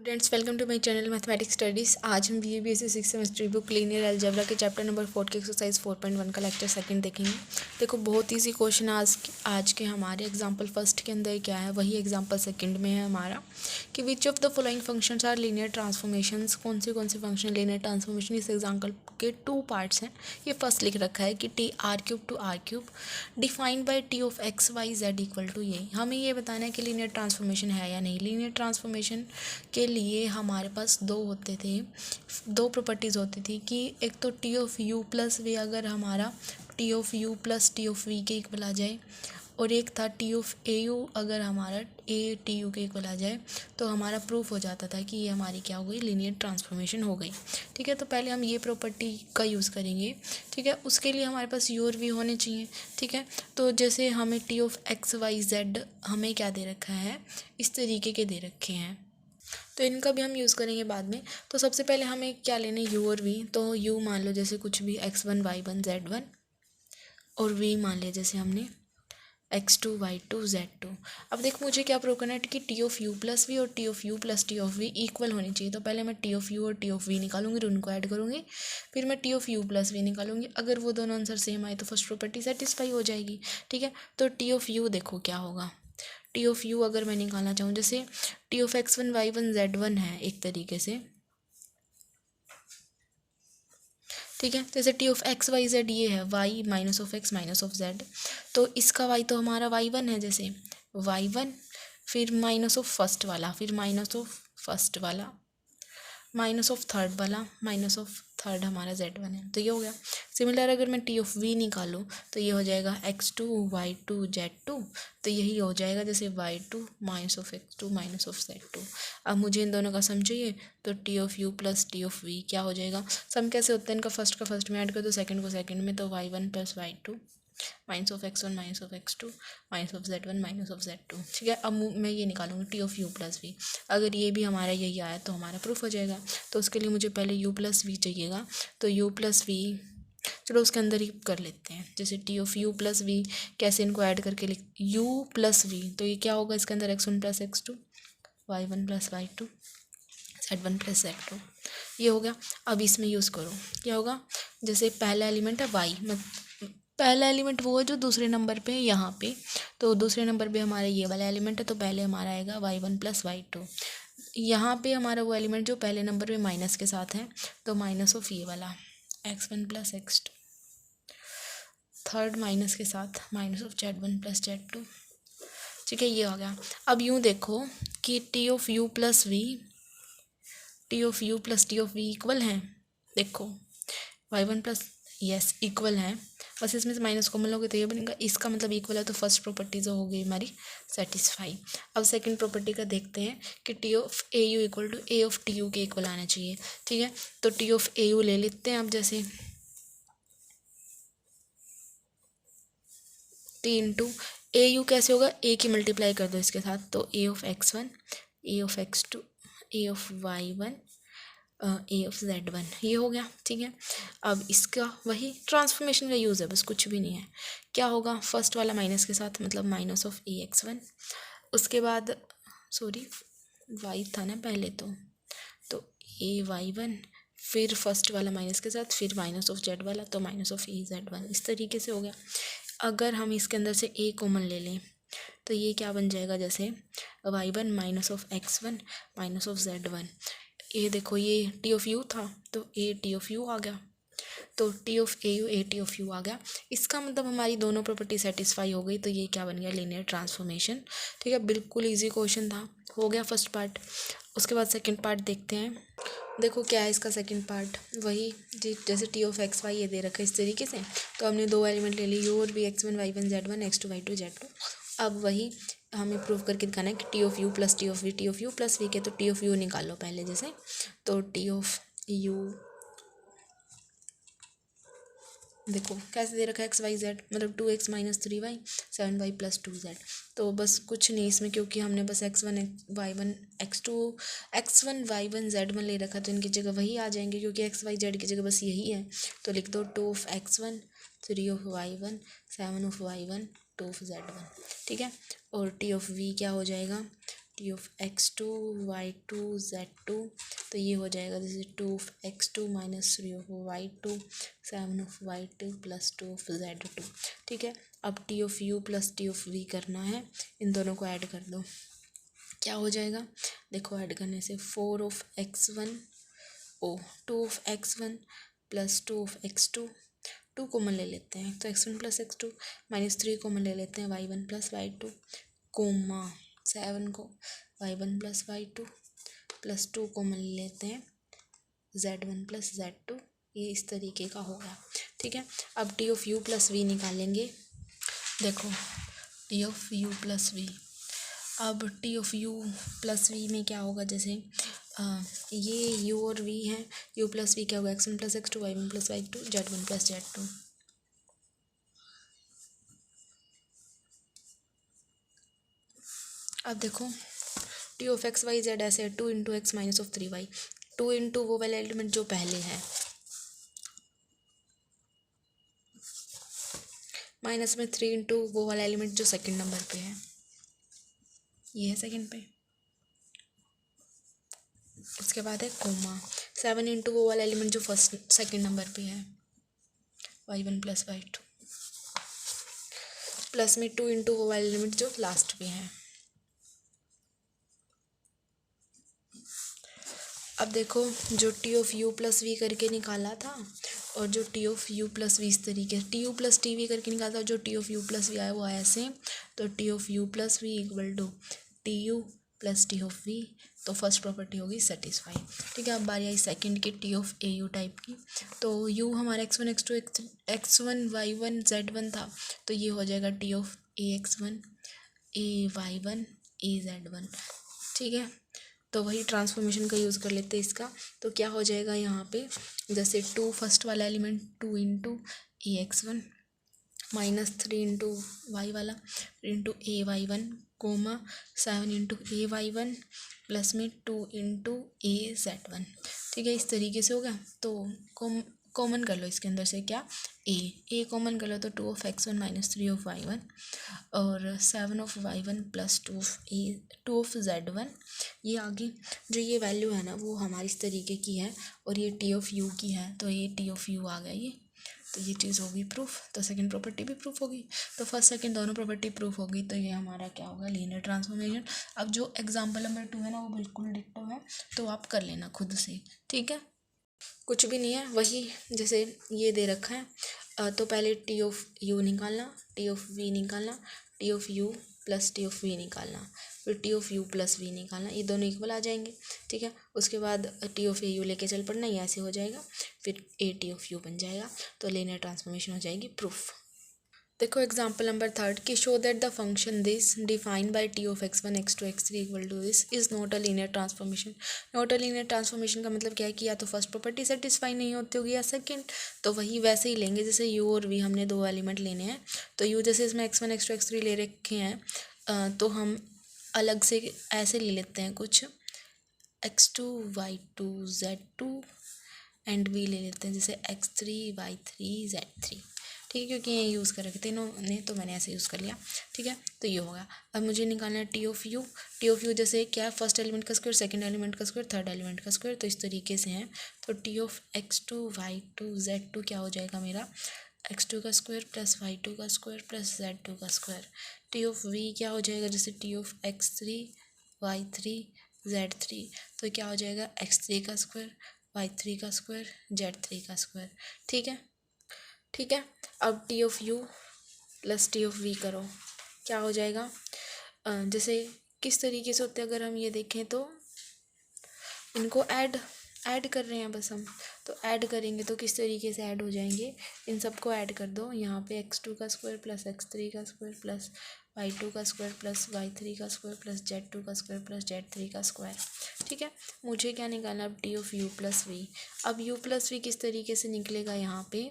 Students welcome to my channel mathematics studies. आज हम BA BSc six semester book linear algebra के chapter number 4 के exercise 4.1 का lecture second देखेंगे। देखो बहुत ईजी क्वेश्चन आज के हमारे एग्जांपल फर्स्ट के अंदर क्या है वही एग्जांपल सेकंड में है हमारा कि which of the following functions are linear transformations. कौन से फंक्शन लीनियर ट्रांसफॉर्मेशन। इस एग्जाम्पल के टू पार्ट्स हैं। ये फर्स्ट लिख रखा है कि T R cube to R cube defined by T of X Y Z equal to ये। हमें ये बताना है कि लीनियर ट्रांसफॉर्मेशन है या नहीं। लीनियर ट्रांसफॉर्मेशन के लिए हमारे पास दो प्रॉपर्टीज़ होती थी कि एक तो T of U plus V अगर हमारा T of U plus T of V के इक्वल आ जाए, और एक था टी ऑफ ए यू अगर हमारा ए टी यू के इक्वल आ जाए, तो हमारा प्रूफ हो जाता था कि ये हमारी क्या हो गई, लीनियर ट्रांसफॉर्मेशन हो गई। ठीक है, तो पहले हम ये प्रॉपर्टी का यूज़ करेंगे। ठीक है, उसके लिए हमारे पास यू और वी होने चाहिए। ठीक है, तो जैसे हमें T of X Y Z हमें क्या दे रखा है, इस तरीके के दे रखे हैं, तो इनका भी हम यूज़ करेंगे बाद में। तो सबसे पहले हमें क्या लेने, यू और वी। तो यू मान लो जैसे कुछ भी x1 y1 z1, और वी मान लिया जैसे हमने x2 y2 z2। अब देखो मुझे क्या प्रूव करना है कि T of U plus V और T of U plus T of V equal होनी चाहिए। तो पहले मैं टी ऑफ यू और टी ऑफ वी निकालूंगी, उनको ऐड करूँगी, फिर मैं T of U plus V निकालूंगी। अगर वो दोनों आंसर सेम आए तो फर्स्ट प्रॉपर्टी सेटिस्फाई हो जाएगी। ठीक है, तो टी ऑफ यू देखो क्या होगा। टी ऑफ यू अगर मैं निकालना चाहूँ, जैसे T of x1 y1 z1 है एक तरीके से। ठीक है, जैसे T of X Y Z ये है y minus of X minus of Z, तो इसका y तो हमारा y1 है, जैसे y1 फिर माइनस ऑफ फर्स्ट वाला, फिर माइनस ऑफ फर्स्ट वाला, माइनस ऑफ थर्ड वाला, माइनस ऑफ थर्ड हमारा z1 है। तो ये हो गया। सिमिलर अगर मैं टी ऑफ वी निकालूँ तो ये हो जाएगा x2 y2 z2, तो यही हो जाएगा जैसे y2 minus of x2 minus of z2। अब मुझे इन दोनों का सम चाहिए, तो T of U plus T of V क्या हो जाएगा। सम कैसे होता है इनका, फर्स्ट का फर्स्ट में ऐड कर दो, सेकंड को सेकंड में, तो y1 plus y2 minus of x1 minus of x2 minus of z1 minus of z2। ठीक है, अब मैं ये निकालूंगी T of U plus V. अगर ये भी हमारा यही आया तो हमारा प्रूफ हो जाएगा। तो उसके लिए मुझे पहले यू प्लस वी चाहिएगा, तो यू प्लस वी चलो उसके अंदर ही कर लेते हैं। जैसे T of U plus V कैसे इनको ऐड करके लिख, यू प्लस वी, तो ये क्या होगा इसके अंदर x1 plus x2 y1 plus y2 z1 plus z2, ये हो गया। अब इसमें यूज़ करो, क्या होगा, जैसे पहला एलिमेंट है y, पहला एलिमेंट वो है जो दूसरे नंबर पे है यहाँ पे, तो दूसरे नंबर पे हमारा ये वाला एलिमेंट है, तो पहले हमारा आएगा y1 प्लस y2। यहाँ पे हमारा वो एलिमेंट जो पहले नंबर पे माइनस के साथ है, तो माइनस ऑफ ये वाला x1 plus x2, third minus के साथ minus of z1 plus z2। ठीक है, ये हो गया। अब यूँ देखो कि T of U plus V, T of U plus T of V equal हैं। देखो y1 प्लस, यस इक्वल हैं, बस इसमें से माइनस कॉमन लोगे तो ये बनेगा, इसका मतलब इक्वल है, तो फर्स्ट प्रॉपर्टी जो हो गई हमारी सेटिस्फाई। अब सेकंड प्रॉपर्टी का देखते हैं कि T of A U equal to A of T U के इक्वल आना चाहिए। ठीक है, तो टी ऑफ ए यू ले लेते हैं। अब जैसे टी इंटू ए यू कैसे होगा, ए की मल्टीप्लाई कर दो इसके साथ, तो A of x1 A of x2 A of y1 A of z1, ये हो गया। ठीक है, अब इसका वही ट्रांसफॉर्मेशन का यूज़ है, बस कुछ भी नहीं है। क्या होगा, फर्स्ट वाला माइनस के साथ मतलब माइनस ऑफ ए x1, उसके बाद सॉरी y था ना पहले, तो ए y1, फिर फर्स्ट वाला माइनस के साथ, फिर माइनस ऑफ z वाला, तो माइनस ऑफ ए z1, इस तरीके से हो गया। अगर हम इसके अंदर से ए कॉमन ले लें तो ये क्या बन जाएगा, जैसे y1 minus of x1 minus of z1। ये देखो ये टी ऑफ यू था, तो ए टी ऑफ यू आ गया, तो T of A U A T of U आ गया। इसका मतलब हमारी दोनों प्रॉपर्टी सेटिस्फाई हो गई, तो ये क्या बन गया, लीनियर ट्रांसफॉर्मेशन। ठीक है, बिल्कुल इजी क्वेश्चन था, हो गया फर्स्ट पार्ट। उसके बाद सेकंड पार्ट देखते हैं। देखो क्या है इसका सेकंड पार्ट, वही जी जैसे टी ऑफ एक्स वाई ये दे रखा है इस तरीके से, तो हमने दो एलिमेंट ले लिए, यू और we, x1 y1 z1 x2 y2 z2। अब वही हमें प्रूव करके दिखाना है कि T of U plus T of V, T of U plus V के, तो टी ऑफ यू निकालो पहले जैसे, तो टी ऑफ यू देखो कैसे दे रखा है एक्स वाई जेड, मतलब 2x minus 3y 7y plus 2z। तो बस कुछ नहीं इसमें, क्योंकि हमने बस x1 y1 x1 y1 z1 ले रखा, तो इनकी जगह वही आ जाएंगे, क्योंकि x y z की जगह बस यही है। तो लिख दो 2 of x1 3 of y1 7 of y1 2 of z1। ठीक है, और टी ऑफ वी क्या हो जाएगा, T of x2 y2 z2, तो ये हो जाएगा जैसे 2 of x2 minus 3 of y2 7 of y2 plus 2 of z2। ठीक है, अब T of u plus T of v करना है, इन दोनों को ऐड कर दो, क्या हो जाएगा, देखो ऐड करने से 4 of x1 2 of x1 plus 2 of x2, 2 common ले लेते हैं तो x1 plus x2 minus 3 common ले लेते हैं y1 प्लस y2 कोमा 7 को y1 plus y2 plus 2 common ले लेते हैं z1 प्लस z2, ये इस तरीके का हो गया। ठीक है, अब T of u plus V निकालेंगे, देखो T of u plus V, अब T of u plus V में क्या होगा, जैसे ये u और v है, u प्लस वी क्या होगा x1 plus x2 y1 plus y2 z1 plus z2। अब देखो T of X Y Z ऐसे है 2 into X minus of 3y, 2 into वो वाला एलिमेंट जो पहले है माइनस में 3 इंटू वो वाला एलिमेंट जो सेकंड नंबर पे है, ये है सेकंड पे, उसके बाद है कोमा 7 इंटू वो वाला एलिमेंट जो फर्स्ट सेकंड नंबर पे है y1 प्लस y2 प्लस में 2 इंटू वो वाला एलिमेंट जो लास्ट पे है। अब देखो जो T of U plus V करके निकाला था और जो T of U plus V इस तरीके T U plus T V करके निकाला था, जो T of U plus V आया वो आया सेम, तो T of U plus V equal to T U plus T of V, तो फर्स्ट प्रॉपर्टी होगी सेटिस्फाई। ठीक है, अब बारी आई सेकंड की T of A U type की, तो यू हमारा x1 x2 x1 y1 z1 था, तो ये हो जाएगा T of A x1 A y1 A z1। ठीक है, तो वही ट्रांसफॉर्मेशन का यूज़ कर लेते हैं इसका, तो क्या हो जाएगा यहाँ पे, जैसे 2 फर्स्ट वाला एलिमेंट 2 इंटू ए x1 माइनस 3 इंटू वाई वाला इंटू ए y1 कोमा 7 इंटू ए y1 प्लस में 2 इंटू ए z1। ठीक है, इस तरीके से हो गया, तो कॉमन कर लो इसके अंदर से क्या, ए कॉमन कर लो, तो 2 of x1 minus 3 of y1 और 7 of y1 plus 2 of z1। ये आगे जो ये वैल्यू है ना वो हमारी इस तरीके की है और ये टी ऑफ यू की है, तो ये टी ऑफ यू आ गया ये, तो ये चीज़ होगी प्रूफ, तो सेकंड प्रॉपर्टी भी प्रूफ होगी, तो फर्स्ट सेकंड दोनों प्रॉपर्टी प्रूफ होगी, तो ये हमारा क्या होगा लीनियर ट्रांसफॉर्मेशन। अब जो एग्जांपल नंबर 2 है ना वो बिल्कुल डिक्टो है, तो आप कर लेना खुद से। ठीक है, कुछ भी नहीं है, वही जैसे ये दे रखा है, तो पहले टी ऑफ यू निकालना, टी ऑफ वी निकालना, T of U plus T of V निकालना, फिर T of U plus V निकालना, ये दोनों इक्वल आ जाएंगे। ठीक है, उसके बाद टी ऑफ ए यू लेके चल पड़ना, ये ऐसे हो जाएगा, फिर ए टी ऑफ यू बन जाएगा, तो लीनियर ट्रांसफॉर्मेशन हो जाएगी प्रूफ। देखो एग्जाम्पल नंबर 3 कि show that the function this defined by T of x1 x2 x3 equal to this is not a linear transformation. Not a linear transformation का मतलब क्या है कि या तो फर्स्ट प्रॉपर्टी सेटिस्फाई नहीं होती होगी या सेकंड, तो वही वैसे ही लेंगे जैसे u और v हमने दो एलिमेंट लेने हैं, तो u जैसे इसमें x1 x2 x3 ले रखे हैं, तो हम अलग से ऐसे ले लेते हैं कुछ x2 y2 z2 and v ले लेते हैं जैसे x3 y3 z3। ठीक है, क्योंकि ये यूज़ कर रखे थे इन्होंने, तो मैंने ऐसे यूज़ कर लिया। ठीक है, तो ये होगा। अब मुझे निकालना है T of you. T of you जैसे क्या है, फर्स्ट एलिमेंट का स्क्वायर, सेकंड एलिमेंट का स्क्वायर, थर्ड एलिमेंट का स्क्वायर, तो इस तरीके से हैं। तो T of x2 y2 z2 क्या हो जाएगा मेरा, x2 का स्क्वायर प्लस y2 का स्क्वायर प्लस z2 का स्क्वायर। टी ऑफ v क्या हो जाएगा, जैसे T of x3 y3 z3, तो क्या हो जाएगा x3 का स्क्वायर y3 का स्क्वायर z3 का स्क्वायर। ठीक है, ठीक है, अब T of U plus T of V करो, क्या हो जाएगा, जैसे किस तरीके से होते हैं अगर हम ये देखें तो इनको ऐड कर रहे हैं बस हम, तो ऐड करेंगे तो किस तरीके से ऐड हो जाएंगे, इन सबको ऐड कर दो, यहाँ पे x2 का स्क्वायर प्लस x3 का स्क्वायर प्लस y2 का स्क्वायर प्लस y3 का स्क्वायर प्लस z2 का स्क्वायर प्लस z3 का स्क्वायर। ठीक है, मुझे क्या निकालना अब T of U plus V. अब यू प्लस वी किस तरीके से निकलेगा, यहाँ पे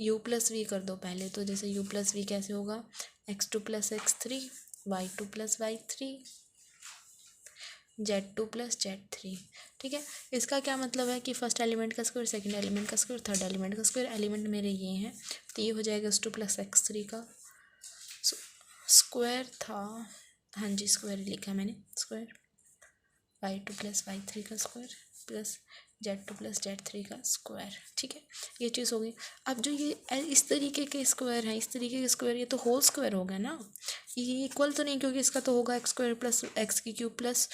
यू प्लस वी कर दो पहले, तो जैसे यू प्लस वी कैसे होगा, x2 plus x3 y2 plus y3 z2 plus z3। ठीक है, इसका क्या मतलब है कि फर्स्ट एलिमेंट का स्क्वायर, सेकंड एलिमेंट का स्क्वायर, थर्ड एलिमेंट का स्क्वायर, एलिमेंट मेरे ये हैं, तो ये हो जाएगा x2 प्लस x3 का स्क्वायर था, हाँ जी स्क्वायर लिखा मैंने स्क्वायर y2 + y3 का स्क्वायर प्लस z2 + z3 का स्क्वायर। ठीक है, ये चीज़ हो गई। अब जो ये इस तरीके के स्क्वायर हैं, इस तरीके के स्क्वायर, ये तो होल स्क्वायर हो गया ना, ये इक्वल तो नहीं, क्योंकि इसका तो होगा x² + x³ प्लस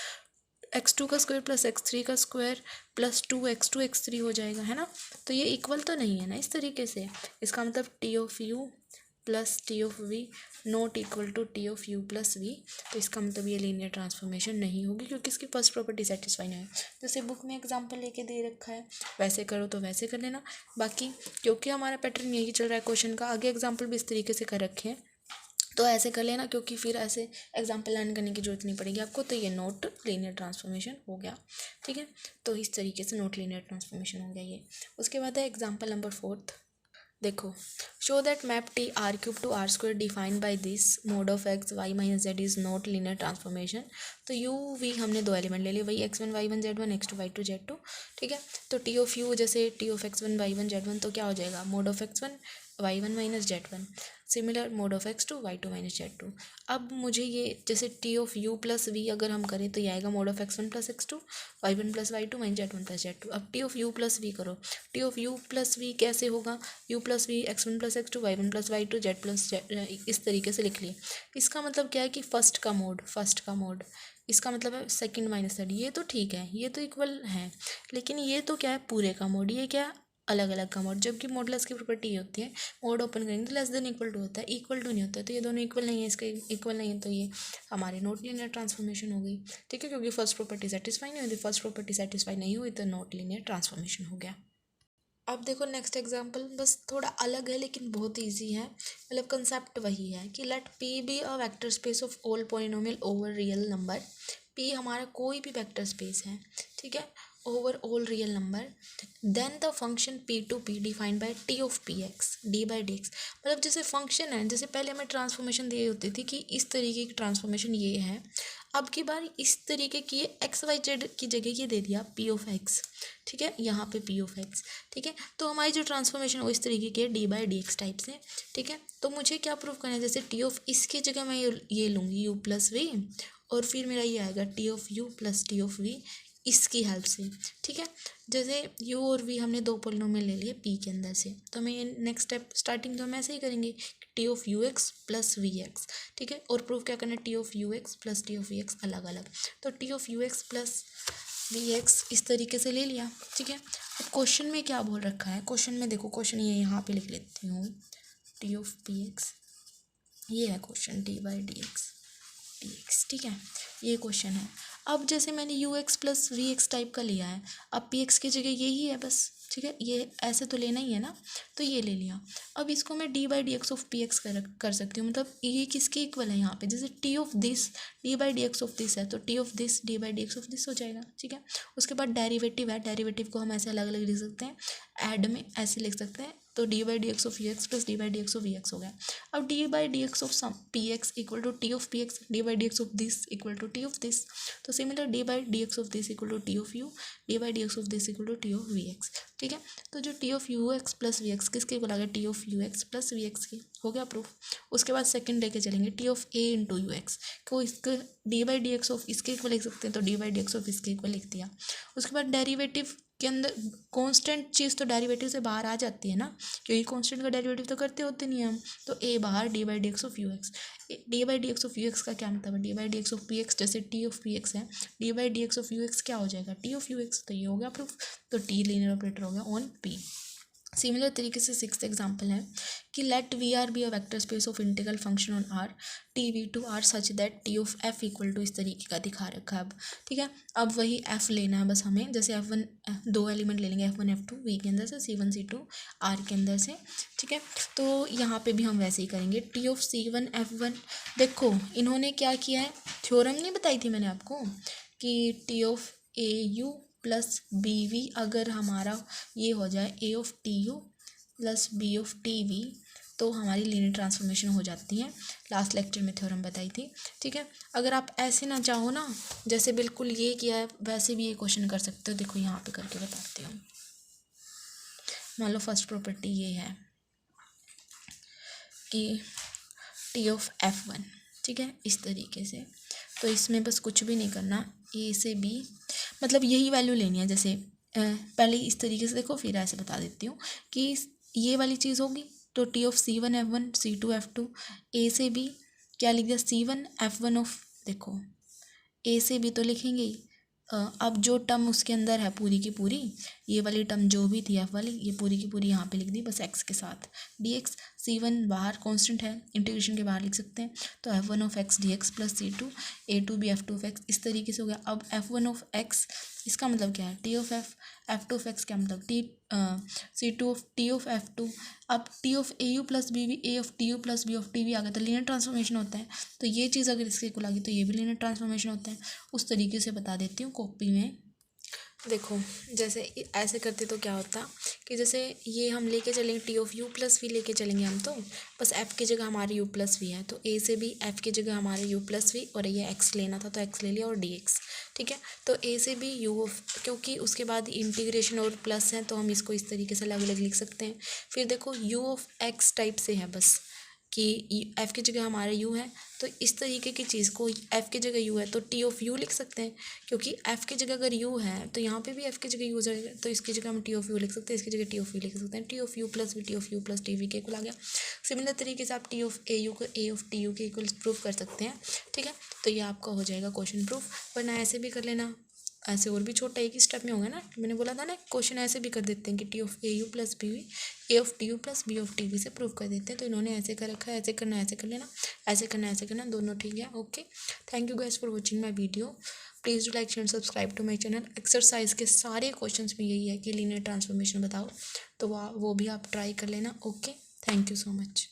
x2 का स्क्वायर प्लस x3 का स्क्वायर प्लस 2x2 x3 हो जाएगा, है ना। तो ये इक्वल तो नहीं है ना इस तरीके से। इसका मतलब T(u) plus T(v) not equal to T(u) + v। तो इसका मतलब ये लीनियर ट्रांसफॉर्मेशन नहीं होगी, क्योंकि इसकी फर्स्ट प्रॉपर्टी सेटिस्फाई नहीं है। जैसे बुक में एग्जांपल लेके दे रखा है, वैसे करो तो वैसे कर लेना। बाकी क्योंकि हमारा पैटर्न यही चल रहा है क्वेश्चन का, आगे एग्जाम्पल भी इस तरीके से कर रखे हैं, तो ऐसे कर लेना, क्योंकि फिर ऐसे एग्जाम्पल लर्न करने की जरूरत नहीं पड़ेगी आपको। तो ये नॉट लीनियर ट्रांसफॉर्मेशन हो गया। ठीक है, तो इस तरीके से नॉट लीनियर ट्रांसफॉर्मेशन हो गया ये। उसके बाद है एग्जाम्पल नंबर 4। देखो, show that map T(r³ to r² defined by this mode of x y - z is not linear transformation. तो u v हमने दो एलिमेंट ले लिए, वही x1 y1 z1 x2 y2 z2। ठीक है, तो T(u) जैसे T(x1 y1 z1) तो क्या हो जाएगा, mode of x1 y1 - z1, similar mode of x2 y2 - z2। अब मुझे ये जैसे T(u) + v अगर हम करें तो ये आएगा mode of x1 + x2 y1 + y2 - z1 + z2। अब T(u) + v करो, T(u) + v कैसे होगा, u + v x1 + x2 y1 + y2 z इस तरीके से लिख लिए। इसका मतलब क्या है कि फर्स्ट का मोड, इसका मतलब है सेकंड माइनस थर्ड। ये तो ठीक है, ये तो इक्वल है, लेकिन ये तो क्या है पूरे का मोड, ये क्या अलग अलग का मोड। जबकि मॉडुलस की प्रॉपर्टी ये होती है, मोड ओपन करेंगे तो लेस देन इक्वल टू होता है, इक्वल टू नहीं होता है। तो ये दोनों इक्वल नहीं है, इसका इक्वल नहीं है, तो ये हमारी नॉट लीनियर ट्रांसफॉर्मेशन हो गई। ठीक है, क्योंकि फर्स्ट प्रॉपर्टी सेटिस्फाई नहीं हुई, फर्स्ट प्रॉपर्टी सेटिस्फाई नहीं हुई तो नॉट लीनियर ट्रांसफॉर्मेशन हो गया। अब देखो नेक्स्ट एग्जांपल, बस थोड़ा अलग है लेकिन बहुत इजी है, मतलब कंसेप्ट वही है कि let P be a vector space of all polynomial over real number. P हमारा कोई भी वेक्टर स्पेस है, ठीक है, over all real number, then the function P defined by T of Px d/dx। मतलब जैसे फंक्शन है, जैसे पहले हमें ट्रांसफॉर्मेशन दी होती थी कि इस तरीके की ट्रांसफॉर्मेशन ये है, अब की बार इस तरीके की XYZ की जगह ये दे दिया P ऑफ x। ठीक है, यहाँ पे P ऑफ x। ठीक है, तो हमारी जो ट्रांसफॉर्मेशन वो इस तरीके की है d/dx टाइप से। ठीक है, तो मुझे क्या प्रूव करना है, जैसे T ऑफ इसकी जगह मैं ये लूँगी u + v, और फिर मेरा ये आएगा T of u + T of v इसकी हेल्प से। ठीक है, जैसे u और v हमने दो पॉलिनोमियल ले लिए P के अंदर से, तो हमें ये नेक्स्ट स्टेप स्टार्टिंग तो हम ऐसे ही करेंगे, T ऑफ ux + vx। ठीक है, और प्रूफ क्या करना है, T of ux + T of vx अलग अलग। तो T ऑफ ux + vx इस तरीके से ले लिया। ठीक है, अब क्वेश्चन में क्या बोल रखा है, क्वेश्चन में देखो, क्वेश्चन ये यहाँ पे लिख लेती हूँ, T ऑफ px, ये है क्वेश्चन d/dx। ठीक है, ये क्वेश्चन है। अब जैसे मैंने ux + vx टाइप का लिया है, अब px की जगह यही है बस। ठीक है, ये ऐसे तो लेना ही है ना, तो ये ले लिया। अब इसको मैं d/dx ऑफ px कर सकती हूँ, मतलब ये किसके इक्वल है यहाँ पे, जैसे t of this d/dx of this है, तो t of this d/dx of this हो जाएगा। ठीक है, उसके बाद डेरिवेटिव है, डेरिवेटिव को हम ऐसे अलग अलग लिख सकते हैं, ऐड में ऐसे लिख सकते हैं, तो d/dx of ux + d/dx of vx हो गया। अब d/dx of sum px equal to t of px, d/dx of this equal to t of this. तो similar d/dx of this equal to t of u, d/dx of this equal to t of vx। ठीक है, तो जो t of ux + vx किसके equal आ गया, t of ux + vx की, हो गया प्रूफ। उसके बाद सेकंड लेके चलेंगे, t ऑफ a × ux को इसके d/dx ऑफ इसके इक्वल लिख सकते हैं, तो d/dx ऑफ इसके इक्वल लिख दिया। उसके बाद डेरिवेटिव के अंदर कांस्टेंट चीज़ तो डेरिवेटिव से बाहर आ जाती है ना, क्योंकि कांस्टेंट का डेरिवेटिव तो करते होते नहीं हम, तो a बाहर d/dx of ux। d/dx of ux का क्या मतलब है, d/dx ऑफ px, जैसे t ऑफ px है, d/dx ऑफ ux क्या हो जाएगा, t ऑफ ux। तो ये हो गया प्रूफ, तो t लीनियर ऑपरेटर हो गया ऑन p। सिमिलर तरीके से सिक्स्थ एग्जाम्पल है कि let V R be a vector space of integral function on R T to R such that T of F equal to, इस तरीके का दिखा रखा है अब। ठीक है, अब वही एफ लेना है बस हमें, जैसे F1 दो एलिमेंट ले लेंगे, F1 F2 वी के अंदर से, C1 C2 आर के अंदर से। ठीक है, तो यहाँ पे भी हम वैसे ही करेंगे, टी ऑफ C1 F1। देखो इन्होंने क्या किया है, थ्योरम नहीं बताई थी मैंने आपको कि T of A U plus B V अगर हमारा ये हो जाए a of T U plus B of T V, तो हमारी लीनियर ट्रांसफॉर्मेशन हो जाती है। लास्ट लेक्चर में थ्योरम बताई थी। ठीक है, अगर आप ऐसे ना चाहो ना, जैसे बिल्कुल ये किया है वैसे भी ये क्वेश्चन कर सकते हो। देखो यहाँ पे करके बताती हूँ। मान लो फर्स्ट प्रॉपर्टी ये है कि टी ऑफ F1, ठीक है, इस तरीके से। तो इसमें बस कुछ भी नहीं करना, ए से बी, मतलब यही वैल्यू लेनी है। जैसे पहले इस तरीके से देखो, फिर ऐसे बता देती हूँ कि ये वाली चीज़ होगी तो T(C1F1 C2F2), ए से बी क्या लिख दिया C1 F1 ऑफ, देखो ए से बी तो लिखेंगे ही। अब जो टर्म उसके अंदर है पूरी की पूरी, ये वाली टर्म जो भी थी एफ वाली, ये पूरी की पूरी यहाँ पे लिख दी बस एक्स के साथ। dx C1 बाहर कांस्टेंट है, इंटीग्रेशन के बाहर लिख सकते हैं, तो F1 of x dx plus C2 A2 भी F2 ऑफ एक्स, इस तरीके से हो गया। अब F1 ऑफ एक्स, इसका मतलब क्या है T of F, F2 of X क्या मतलब C2 of T of F2। अब T of AU plus B भी A of TU plus B of T भी आ गया, तो लीनियर ट्रांसफॉर्मेशन होता है। तो ये चीज़ अगर इसके इक्वल आ गई तो ये भी लीनियर ट्रांसफॉर्मेशन होता है। उस तरीके से बता देती हूँ कॉपी में। देखो जैसे ऐसे करते तो क्या होता कि जैसे ये हम लेके चलेंगे T of U plus V लेके चलेंगे हम, तो बस F की जगह हमारे U प्लस वी है, तो A से भी F की जगह हमारे U प्लस वी, और ये X लेना था तो X ले लिया और dx, ठीक है। तो A से भी U ऑफ, क्योंकि उसके बाद इंटीग्रेशन और प्लस है तो हम इसको इस तरीके से अलग अलग लिख सकते हैं। फिर देखो U ऑफ X टाइप से है बस कि F की जगह हमारे U है, तो इस तरीके की चीज़ को F की जगह U है तो T ऑफ U लिख सकते हैं, क्योंकि F की जगह अगर U है तो यहाँ पे भी F की जगह U हो जाएगा, तो इसकी जगह हम T ऑफ U लिख सकते हैं, इसकी जगह T ऑफ V लिख सकते हैं। T of U plus V, T of U plus T we के इक्वल आ गया। सिमिलर तरीके से आप T ऑफ AU को A ऑफ TU के इक्वल प्रूफ कर सकते हैं, ठीक है। तो ये आपका हो जाएगा क्वेश्चन प्रूफ, वरना ऐसे भी कर लेना, ऐसे और भी छोटा एक ही स्टेप में होगा ना। मैंने बोला था ना क्वेश्चन ऐसे भी कर देते हैं कि T of AU plus B V A of TU plus B of TV से प्रूव कर देते हैं। तो इन्होंने ऐसे कर रखा है, ऐसे करना ऐसे कर लेना, ऐसे करना ऐसे करना, दोनों ठीक है। Okay, thank you guys for watching my video. Please do like share subscribe to my channel. Exercise के सारे क्वेश्चंस में यही है कि लीनियर ट्रांसफॉर्मेशन बताओ, तो वो भी आप ट्राई कर लेना। Okay, thank you so much.